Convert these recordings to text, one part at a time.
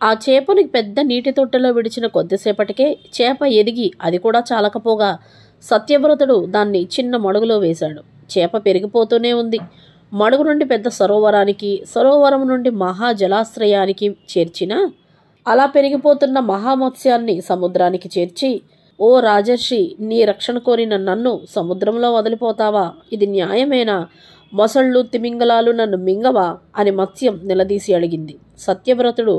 ఆ చేపని పెద్ద నీటి తొట్టెలో విడిచిన కొద్దిసేపటికే చేప ఎదిగి అది కూడా చాలకపోగా సత్యవ్రతుడు దాన్ని చిన్న మడుగులో వేశాడు. చేప పెరిగిపోతూనే ఉంది. మడుగు నుండి పెద్ద సరోవరానికి, సరోవరం నుండి మహాజలాశ్రయానికి చేర్చిన అలా పెరిగిపోతున్న మహామత్స్యాన్ని సముద్రానికి చేర్చి, ఓ రాజర్షి, నీ రక్షణ కోరిన నన్ను సముద్రంలో వదిలిపోతావా? ఇది న్యాయమేనా? మొసళ్ళు తిమింగలాలు నన్ను మింగవా అని మత్స్యం నిలదీసి అడిగింది. సత్యవ్రతుడు,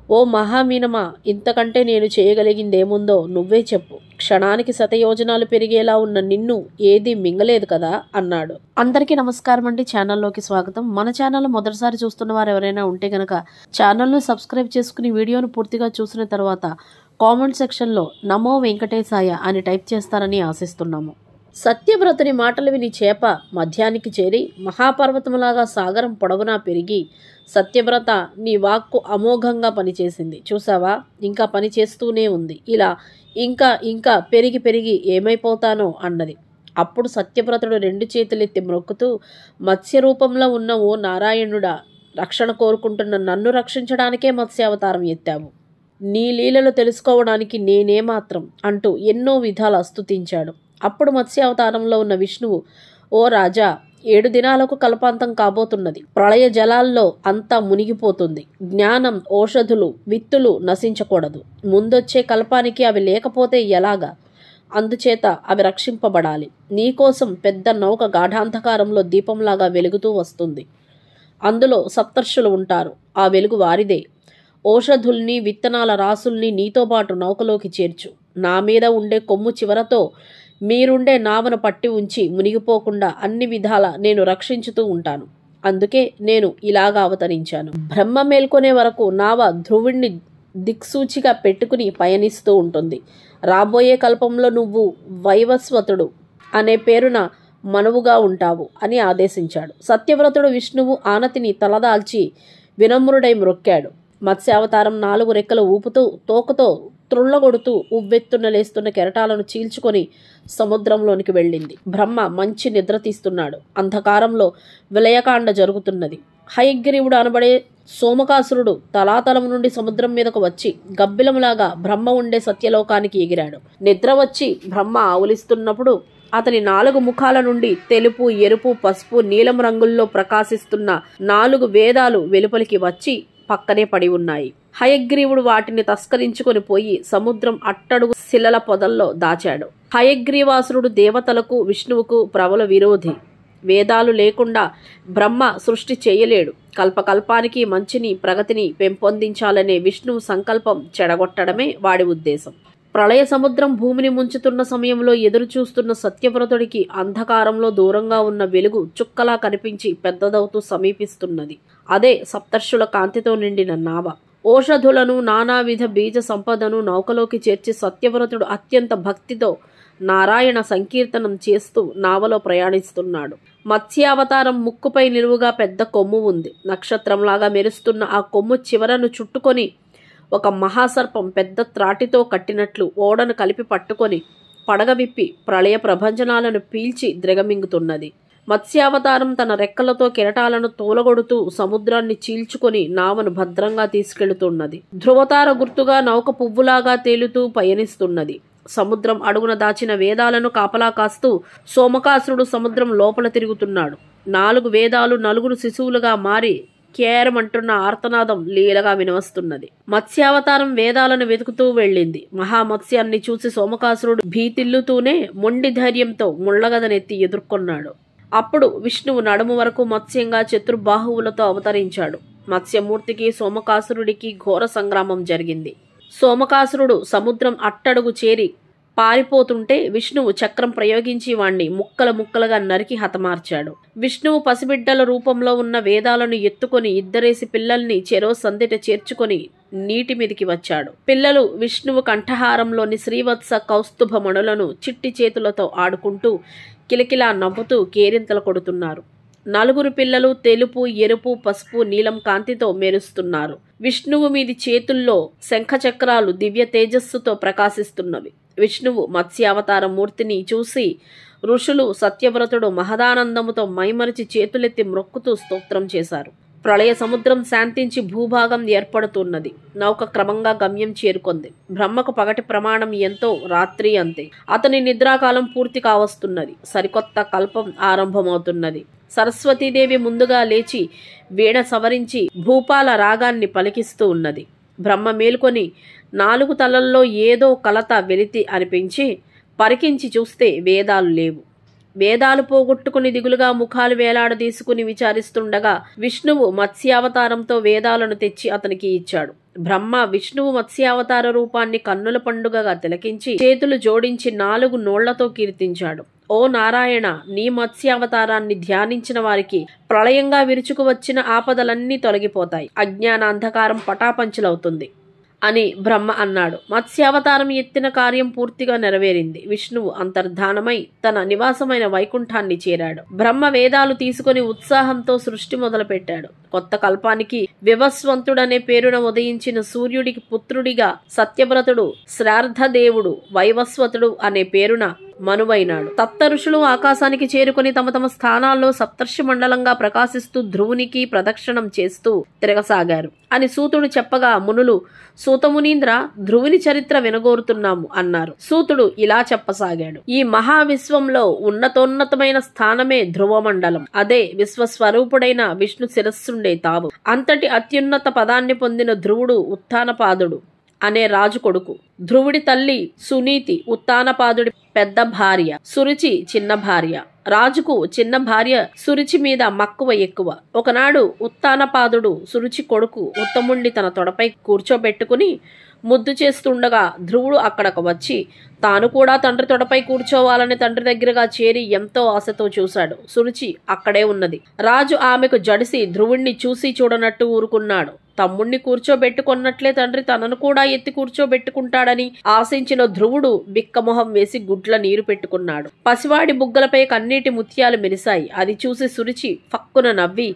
ఓ మహామీనమా, ఇంతకంటే నేను చేయగలిగిందేముందో నువ్వే చెప్పు. క్షణానికి శతయోజనాలు పెరిగేలా ఉన్న నిన్ను ఏదీ మింగలేదు కదా అన్నాడు. అందరికీ నమస్కారం అండి. ఛానల్లోకి స్వాగతం. మన ఛానల్ మొదటిసారి చూస్తున్న వారు ఎవరైనా ఉంటే గనక ఛానల్ను సబ్స్క్రైబ్ చేసుకుని వీడియోను పూర్తిగా చూసిన తర్వాత కామెంట్ సెక్షన్లో నమో వెంకటేశాయ అని టైప్ చేస్తారని ఆశిస్తున్నాము. సత్యవ్రతుని మాటలు విని చేప మధ్యానికి చేరి మహాపర్వతములాగా సాగరం పొడవునా పెరిగి, సత్యవ్రత, నీ వాక్కు అమోఘంగా పనిచేసింది చూసావా, ఇంకా పని చేస్తూనే ఉంది. ఇలా ఇంకా ఇంకా పెరిగి పెరిగి ఏమైపోతానో అన్నది. అప్పుడు సత్యవ్రతుడు రెండు చేతులెత్తి మ్రొక్కుతూ, మత్స్య రూపంలో ఉన్న ఓ నారాయణుడా, రక్షణ కోరుకుంటున్న నన్ను రక్షించడానికే మత్స్యావతారం ఎత్తావు. నీ లీలలు తెలుసుకోవడానికి నేనేమాత్రం అంటూ ఎన్నో విధాలు స్తుతించాడు. అప్పుడు మత్స్యావతారంలో ఉన్న విష్ణువు, ఓ రాజా, 7 దినాలకు కల్పాంతం కాబోతున్నది. ప్రళయ జలాల్లో అంతా మునిగిపోతుంది. జ్ఞానం, ఔషధులు, విత్తులు నశించకూడదు. ముందొచ్చే కల్పానికి అవి లేకపోతే ఎలాగా? అందుచేత అవి రక్షింపబడాలి. నీకోసం పెద్ద నౌక గాఢాంధకారంలో దీపంలాగా వెలుగుతూ వస్తుంది. అందులో సప్తర్షులు ఉంటారు. ఆ వెలుగు వారిదే. ఔషధుల్ని, విత్తనాల రాసుల్ని నీతో పాటు నౌకలోకి చేర్చు. నా మీద ఉండే కొమ్ము చివరతో మీరుండే నావను పట్టి ఉంచి మునిగిపోకుండా అన్ని విధాల నేను రక్షించుతూ ఉంటాను. అందుకే నేను ఇలాగా అవతరించాను. బ్రహ్మ మేల్కొనే వరకు నావ ధ్రువుణ్ణి దిక్సూచిగా పెట్టుకుని పయనిస్తూ ఉంటుంది. రాబోయే కల్పంలో నువ్వు వైవస్వతుడు అనే పేరున మనువుగా ఉంటావు అని ఆదేశించాడు. సత్యవ్రతుడు విష్ణువు ఆనతిని తలదాల్చి వినమ్రుడై మ్రొక్కాడు. మత్స్యావతారం 4 రెక్కలు ఊపుతూ తోకతో త్రుళ్ళగొడుతూ ఉవ్వెత్తున లేస్తున్న కెరటాలను చీల్చుకొని సముద్రంలోనికి వెళ్ళింది. బ్రహ్మ మంచి నిద్ర తీస్తున్నాడు. అంధకారంలో విలయకాండ జరుగుతున్నది. హయగ్రీవుడు అనబడే సోమకాసురుడు తలాతలం నుండి సముద్రం మీదకు వచ్చి గబ్బిలములాగా బ్రహ్మ ఉండే సత్యలోకానికి ఎగిరాడు. నిద్ర వచ్చి బ్రహ్మ ఆవులిస్తున్నప్పుడు అతని 4 ముఖాల నుండి తెలుపు, ఎరుపు, పసుపు, నీలం రంగుల్లో ప్రకాశిస్తున్న 4 వేదాలు వెలుపలికి వచ్చి పక్కనే పడి ఉన్నాయి. హయగ్రీవుడు వాటిని తస్కరించుకొని పోయి సముద్రం అట్టడుగు శిలల పొదల్లో దాచాడు. హయగ్రీవాసురుడు దేవతలకు, విష్ణువుకు ప్రబల విరోధి. వేదాలు లేకుండా బ్రహ్మ సృష్టి చేయలేడు. కల్పకల్పానికి మంచిని, ప్రగతిని పెంపొందించాలనే విష్ణువు సంకల్పం చెడగొట్టడమే వాడి ఉద్దేశం. ప్రళయ సముద్రం భూమిని ముంచుతున్న సమయంలో ఎదురు చూస్తున్న సత్యవ్రతుడికి అంధకారంలో దూరంగా ఉన్న వెలుగు చుక్కలా కనిపించి పెద్దదవుతూ సమీపిస్తున్నది. అదే సప్తర్షుల కాంతితో నిండిన నావ. ఔషధులను, నానావిధ బీజ సంపదను నౌకలోకి చేర్చి సత్యవ్రతుడు అత్యంత భక్తితో నారాయణ సంకీర్తనం చేస్తూ నావలో ప్రయాణిస్తున్నాడు. మత్స్యావతారం ముక్కుపై నిలువుగా పెద్ద కొమ్ము ఉంది. నక్షత్రంలాగా మెరుస్తున్న ఆ కొమ్ము చివరను చుట్టుకొని ఒక మహాసర్పం పెద్ద త్రాటితో కట్టినట్లు ఓడను కలిపి పట్టుకొని పడగ విప్పి ప్రళయ ప్రభంజనాలను పీల్చి ద్రగమింగుతున్నది. మత్స్యావతారం తన రెక్కలతో కెరటాలను తోలగొడుతూ సముద్రాన్ని చీల్చుకొని నావను భద్రంగా తీసుకెళ్తున్నది. ధ్రువతార గుర్తుగా నౌక పువ్వులాగా తేలుతూ పయనిస్తున్నది. సముద్రం అడుగున దాచిన వేదాలను కాపలా కాస్తూ సోమకాసురుడు సముద్రం లోపల తిరుగుతున్నాడు. 4 వేదాలు 4 శిశువులుగా మారి కేరమంటున్న ఆర్తనాదం లీలగా వినవస్తున్నది. మత్స్యావతారం వేదాలను వెతుకుతూ వెళ్ళింది. మహామత్స్యాన్ని చూసి సోమకాసురుడు భీతిల్లుతూనే మొండి ధైర్యంతో ముళ్లగదనెత్తి ఎదుర్కొన్నాడు. అప్పుడు విష్ణువు నడుము వరకు మత్స్యంగా చతుర్బాహువులతో అవతరించాడు. మత్స్యమూర్తికి సోమకాసురుడికి ఘోర సంగ్రామం జరిగింది. సోమకాసురుడు సముద్రం అట్టడుగు చేరి పారిపోతుంటే విష్ణువు చక్రం ప్రయోగించి వాణ్ణి ముక్కల ముక్కలుగా నరికి హతమార్చాడు. విష్ణువు పసిబిడ్డల రూపంలో ఉన్న వేదాలను ఎత్తుకొని ఇద్దరేసి పిల్లల్ని చెరో సందిట చేర్చుకొని నీటి మీదికి వచ్చాడు. పిల్లలు విష్ణువు కంఠహారంలోని శ్రీవత్స కౌస్తుభ మణులను చిట్టి చేతులతో ఆడుకుంటూ కిలకిలా నవ్వుతూ కేరింతలు కొడుతున్నారు. 4 పిల్లలు తెలుపు, ఎరుపు, పసుపు, నీలం కాంతితో మెరుస్తున్నారు. విష్ణువు మీది చేతుల్లో శంఖచక్రాలు దివ్య తేజస్సుతో ప్రకాశిస్తున్నవి. విష్ణువు మత్స్యావతార మూర్తిని చూసి ఋషులు, సత్యవ్రతుడు మహదానందముతో మైమరిచి చేతులెత్తి మ్రొక్కుతూ స్తోత్రం చేశారు. ప్రళయ సముద్రం శాంతించి భూభాగం ఏర్పడుతున్నది. నౌక క్రమంగా గమ్యం చేరుకుంది. బ్రహ్మకు పగటి ప్రమాణం ఎంతో, రాత్రి అంతే. అతని నిద్రాకాలం పూర్తి కావస్తున్నది. సరికొత్త కల్పం ఆరంభమవుతున్నది. సరస్వతీదేవి ముందుగా లేచి వీణ సవరించి భూపాల రాగాన్ని పలికిస్తూ ఉన్నది. బ్రహ్మ మేలుకొని 4 తలల్లో ఏదో కలత వెలితి అనిపించి పరికించి చూస్తే వేదాలు లేవు. వేదాలు పోగొట్టుకుని దిగులుగా ముఖాలు వేలాడదీసుకుని విచారిస్తుండగా విష్ణువు మత్స్యావతారంతో వేదాలను తెచ్చి అతనికి ఇచ్చాడు. బ్రహ్మ విష్ణువు మత్స్యావతార రూపాన్ని కన్నుల పండుగగా తిలకించి చేతులు జోడించి 4 నోళ్లతో కీర్తించాడు. ఓ నారాయణ, నీ మత్స్యావతారాన్ని ధ్యానించిన వారికి ప్రళయంగా విరుచుకు వచ్చిన ఆపదలన్నీ తొలగిపోతాయి. అజ్ఞాన అంధకారం పటాపంచలవుతుంది అని బ్రహ్మ అన్నాడు. మత్స్యావతారం ఎత్తిన కార్యం పూర్తిగా నెరవేరింది. విష్ణువు అంతర్ధానమై తన నివాసమైన వైకుంఠాన్ని చేరాడు. బ్రహ్మ వేదాలు తీసుకుని ఉత్సాహంతో సృష్టి మొదలుపెట్టాడు. కొత్త కల్పానికి వివస్వంతుడనే పేరున ఉదయించిన సూర్యుడికి పుత్రుడిగా సత్యవ్రతుడు, శ్రార్థదేవుడు, వైవస్వతుడు అనే పేరున మనువైనాడు. సప్త ఋషులు ఆకాశానికి చేరుకుని తమ తమ స్థానాల్లో సప్తర్షి మండలంగా ప్రకాశిస్తూ ధ్రువునికి ప్రదక్షిణం చేస్తూ తిరగసాగారు అని సూతుడు చెప్పగా మునులు, సూతమునీంద్ర, ధ్రువుని చరిత్ర వినగోరుతున్నాము అన్నారు. సూతుడు ఇలా చెప్పసాగాడు. ఈ మహావిశ్వంలో ఉన్నతోన్నతమైన స్థానమే ధ్రువమండలం. అదే విశ్వస్వరూపుడైన విష్ణు శిరస్సుండే తావు. అంతటి అత్యున్నత పదాన్ని పొందిన ధ్రువుడు ఉత్థానపాదుడు అనే రాజు కొడుకు. ధ్రువుడి తల్లి సునీతి ఉత్తానపాదుడి పెద్ద భార్య, సురుచి చిన్న భార్య. రాజుకు చిన్న భార్య సురుచి మీద మక్కువ ఎక్కువ. ఒకనాడు ఉత్తానపాదుడు సురుచి కొడుకు ఉత్తముణ్ణి తన తొడపై కూర్చోబెట్టుకుని ముద్దు చేస్తుండగా ధ్రువుడు అక్కడకు వచ్చి తాను కూడా తండ్రి తొడపై కూర్చోవాలని తండ్రి దగ్గరగా చేరి ఎంతో ఆశతో చూశాడు. సురుచి అక్కడే ఉన్నది. రాజు ఆమెకు జడిసి ధ్రువుణ్ణి చూసి చూడనట్టు ఊరుకున్నాడు. తమ్ముణ్ణి కూర్చోబెట్టుకున్నట్లే తండ్రి తనను కూడా ఎత్తి కూర్చోబెట్టుకుంటాడని ఆశించిన ధ్రువుడు బిక్కమొహం వేసి గుడ్ల నీరు పెట్టుకున్నాడు. పసివాడి బుగ్గలపై కన్నీటి ముత్యాలు మెరిశాయి. అది చూసి సురుచి ఫక్కున నవ్వి,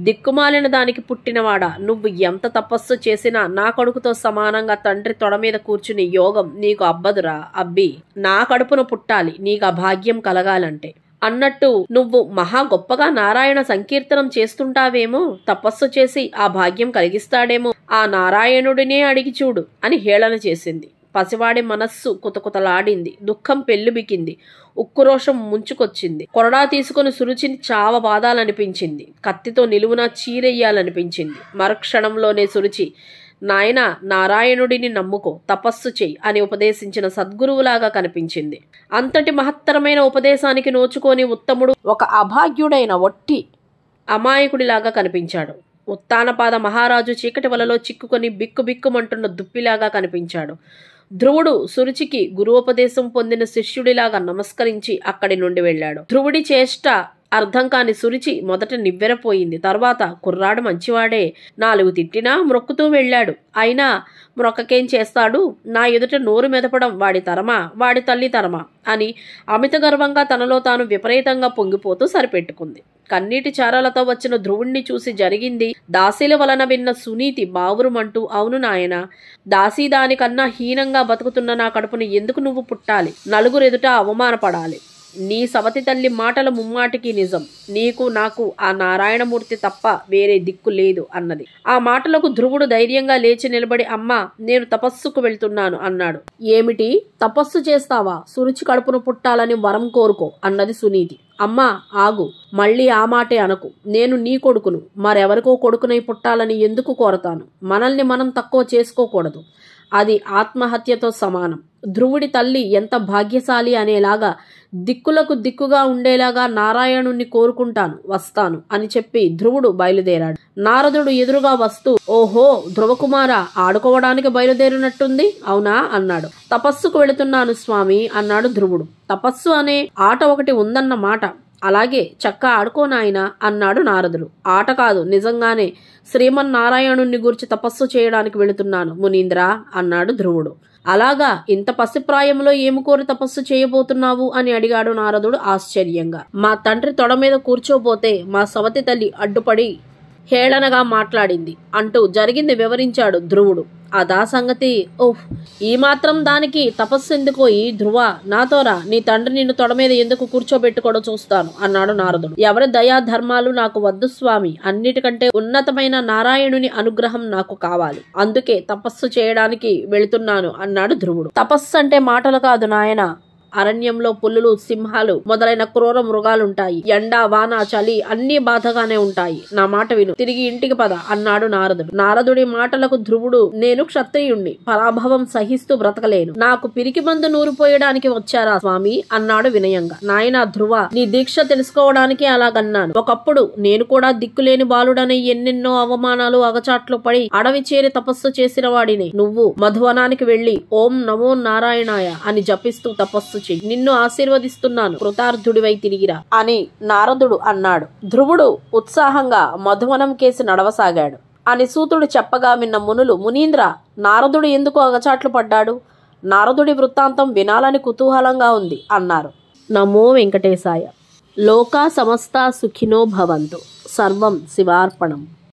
దిక్కుమాలిన దానికి పుట్టినవాడా, నువ్వు ఎంత తపస్సు చేసినా నా కొడుకుతో సమానంగా తండ్రి తొడ మీద కూర్చుని యోగం నీకు అబ్బదురా అబ్బి. నా కడుపున పుట్టాలి నీకు ఆ భాగ్యం కలగాలంటే అన్నట్టు నువ్వు మహా గొప్పగా నారాయణ సంకీర్తనం చేస్తుంటావేమో, తపస్సు చేసి ఆ భాగ్యం కలిగిస్తాడేమో, ఆ నారాయణుడినే అడిగి చూడు అని హేళన చేసింది. పసివాడి మనస్సు కుతకుతలాడింది. దుఃఖం పెళ్లిబికింది. ఉక్కురోషం ముంచుకొచ్చింది. కొరడా తీసుకుని సురుచిని చావబాదాలనిపించింది. కత్తితో నిలువున చీరెయ్యాలనిపించింది. మరుక్షణంలోనే సురుచి, నాయన, నారాయణుడిని నమ్ముకో, తపస్సు చెయ్యి అని ఉపదేశించిన సద్గురువులాగా కనిపించింది. అంతటి మహత్తరమైన ఉపదేశానికి నోచుకొని ఉత్తముడు ఒక అభాగ్యుడైన ఒట్టి అమాయకుడిలాగా కనిపించాడు. ఉత్తానపాద మహారాజు చీకటి వలలో చిక్కుకొని బిక్కుబిక్కుమంటున్న దుప్పిలాగా కనిపించాడు. ధ్రువుడు సురుచికి గురువుపదేశం పొందిన శిష్యుడిలాగా నమస్కరించి అక్కడి నుండి వెళ్ళాడు. ధ్రువుడి చేష్ట అర్థం కాని సురుచి మొదట నివ్వెరపోయింది. తర్వాత కుర్రాడు మంచివాడే, 4 తిట్టినా మ్రొక్కుతూ వెళ్ళాడు. అయినా మ్రొక్కకేం చేస్తాడు, నా ఎదుట నోరు మెదపడం వాడి తరమా, వాడి తల్లి తరమా అని అమిత గర్వంగా తనలో తాను విపరీతంగా పొంగిపోతూ సరిపెట్టుకుంది. కన్నీటి చారాలతో వచ్చిన ధ్రువుణ్ణి చూసి జరిగింది దాసీల వలన విన్న సునీతి బావురుమంటూ, అవును నాయన, దాసీ దానికన్నా హీనంగా బతుకుతున్న నా కడుపును ఎందుకు నువ్వు పుట్టాలి, నలుగురెదుట అవమానపడాలి. నీ సవతి తల్లి మాటల ముమ్మాటికి నిజం. నీకు నాకు ఆ నారాయణమూర్తి తప్ప వేరే దిక్కు లేదు అన్నది. ఆ మాటలకు ధ్రువుడు ధైర్యంగా లేచి నిలబడి, అమ్మా, నేను తపస్సుకు వెళ్తున్నాను అన్నాడు. ఏమిటి, తపస్సు చేస్తావా? సురుచి కడుపును పుట్టాలని వరం కోరుకో అన్నది సునీతి. అమ్మా, ఆగు, మళ్ళీ ఆ మాటే అనకు. నేను నీ కొడుకును, మరెవరికో కొడుకునై పుట్టాలని ఎందుకు కోరతాను? మనల్ని మనం తక్కువ చేసుకోకూడదు. అది ఆత్మహత్యతో సమానం. ధ్రువుడి తల్లి ఎంత భాగ్యశాలి అనేలాగా దిక్కులకు దిక్కుగా ఉండేలాగా నారాయణుణ్ణి కోరుకుంటాను, వస్తాను అని చెప్పి ధ్రువుడు బయలుదేరాడు. నారదుడు ఎదురుగా వస్తూ, ఓహో ధ్రువకుమార, ఆడుకోవడానికి బయలుదేరినట్టుంది, అవునా అన్నాడు. తపస్సుకు వెళుతున్నాను స్వామి అన్నాడు ధ్రువుడు. తపస్సు అనే ఆట ఒకటి ఉందన్న మాట. అలాగే చక్క ఆడుకోనాయనా అన్నాడు నారదుడు. ఆట కాదు, నిజంగానే శ్రీమన్నారాయణుణ్ణి గురించి తపస్సు చేయడానికి వెళుతున్నాను మునీంద్ర అన్నాడు ధ్రువుడు. అలాగా, ఇంత పసిప్రాయంలో ఏమి కోరి తపస్సు చేయబోతున్నావు అని అడిగాడు నారదుడు ఆశ్చర్యంగా. మా తండ్రి తొడ మీద కూర్చోబోతే మా సవతి తల్లి అడ్డుపడి హేళనగా మాట్లాడింది అంటూ జరిగింది వివరించాడు ధ్రువుడు. అదా సంగతి. ఓహ్, ఈ మాత్రం దానికి తపస్సు ఎందుకోయి? ధ్రువ, నాతో రా, నీ తండ్రి నిన్ను తొడ మీద ఎందుకు కూర్చోబెట్టుకోవడం చూస్తాను అన్నాడు నారదుడు. ఎవరి దయా ధర్మాలు నాకు వద్దు స్వామి, అన్నిటికంటే ఉన్నతమైన నారాయణుని అనుగ్రహం నాకు కావాలి, అందుకే తపస్సు చేయడానికి వెళుతున్నాను అన్నాడు ధ్రువుడు. తపస్సు అంటే మాటలు కాదు నాయనా. అరణ్యంలో పులులు, సింహాలు మొదలైన క్రూర మృగాలుంటాయి. ఎండ, వాన, చలి అన్నీ బాధగానే ఉంటాయి. నా మాట విను, తిరిగి ఇంటికి పద అన్నాడు నారదుడు. నారదుడి మాటలకు ధ్రువుడు, నేను క్షత్రియుణ్ణి, పరాభవం సహిస్తూ బ్రతకలేను, నాకు పిరికి మందు నూరిపోయడానికి వచ్చారా స్వామి అన్నాడు వినయంగా. నాయనా ధ్రువ, నీ దీక్ష తెలుసుకోవడానికి అలాగన్నాను. ఒకప్పుడు నేను కూడా దిక్కులేని బాలుడని ఎన్నెన్నో అవమానాలు, అగచాట్లు పడి అడవి చేరి తపస్సు చేసిన వాడిని. నువ్వు మధువనానికి వెళ్లి ఓం నమో నారాయణాయ అని జపిస్తూ తపస్సు చెయ్యి. నిన్ను ఆశీర్వదిస్తున్నాను, కృతార్థుడివై తిరిగిరా అని నారదుడు అన్నాడు. ధ్రువుడు ఉత్సాహంగా మధువనం కేసి నడవసాగాడు అని సూతుడు చెప్పగా విన్న మునులు, మునీంద్ర, నారదుడు ఎందుకు అగచాట్లు పడ్డాడు? నారదుడి వృత్తాంతం వినాలని కుతూహలంగా ఉంది అన్నారు. నమో వెంకటేశాయ. లోకా సమస్తా సుఖినో భవంతు. సర్వం శివార్పణం.